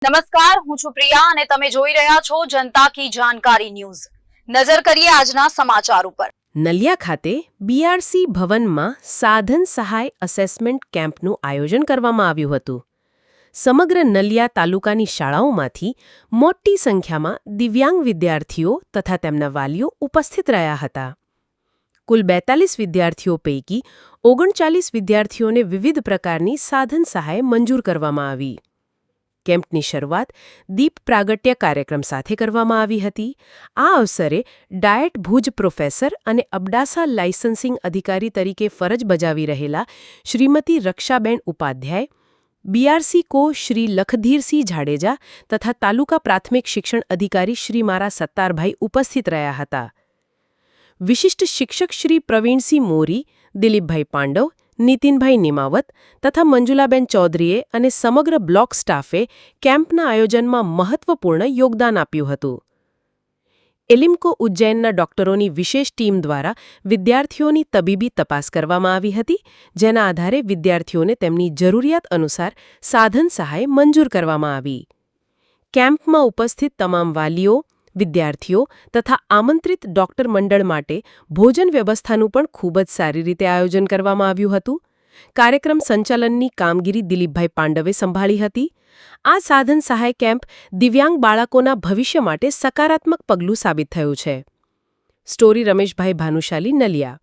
નમસ્કાર, હું છું પ્રિયા અને તમે જોઈ રહ્યા છો જનતા કી જાણકારી ન્યૂઝ। નજર કરીએ આજના સમાચાર ઉપર। નલિયા ખાતે બીઆરસી ભવનમાં સાધન સહાય અસેસમેન્ટ કેમ્પનું આયોજન કરવામાં આવ્યું હતું। સમગ્ર નલિયા તાલુકાની શાળાઓમાંથી મોટી સંખ્યામાં દિવ્યાંગ વિદ્યાર્થીઓ તથા તેમના વાલીઓ ઉપસ્થિત રહ્યા હતા। કુલ 42 વિદ્યાર્થીઓ પૈકી 39 વિદ્યાર્થીઓને વિવિધ પ્રકારની સાધન સહાય મંજૂર કરવામાં આવી। કેમ્પની શરૂઆત દીપ પ્રાગટ્ય કાર્યક્રમ સાથે કરવામાં આવી હતી। આ અવસરે ડાયટ ભુજ પ્રોફેસર અને અબડાસા લાયસન્સિંગ અધિકારી તરીકે ફરજ બજાવી રહેલા શ્રીમતી રક્ષાબેન ઉપાધ્યાય, બીઆરસી કો શ્રી લખધીરસિંહ જાડેજા તથા તાલુકા પ્રાથમિક શિક્ષણ અધિકારી શ્રી મારા સત્તારભાઈ ઉપસ્થિત રહ્યા હતા। વિશિષ્ટ શિક્ષક શ્રી પ્રવીણસિંહ મોરી, દિલીપભાઈ પાંડવ, નીતિનભાઈ નિમાવત તથા મંજુલાબેન ચૌધરીએ અને સમગ્ર બ્લોક સ્ટાફે કેમ્પના આયોજનમાં મહત્વપૂર્ણ યોગદાન આપ્યું હતું। એલિમ્કો ઉજ્જૈનના ડોક્ટરોની વિશેષ ટીમ દ્વારા વિદ્યાર્થીઓની તબીબી તપાસ કરવામાં આવી હતી, જેના આધારે વિદ્યાર્થીઓને તેમની જરૂરિયાત અનુસાર સાધન સહાય મંજૂર કરવામાં આવી। કેમ્પમાં ઉપસ્થિત તમામ વાલીઓ, વિદ્યાર્થીઓ તથા આમંત્રિત ડોક્ટર મંડળ માટે ભોજન વ્યવસ્થાનું પણ ખૂબ જ સારી રીતે આયોજન કરવામાં આવ્યું હતું। કાર્યક્રમ સંચાલનની કામગીરી દિલીપભાઈ પાંડવે સંભાળી હતી। આ સાધન સહાય કેમ્પ દિવ્યાંગ બાળકોના ભવિષ્ય માટે સકારાત્મક પગલું સાબિત થયું છે। સ્ટોરી રમેશભાઈ ભાનુશાલી, નલિયા।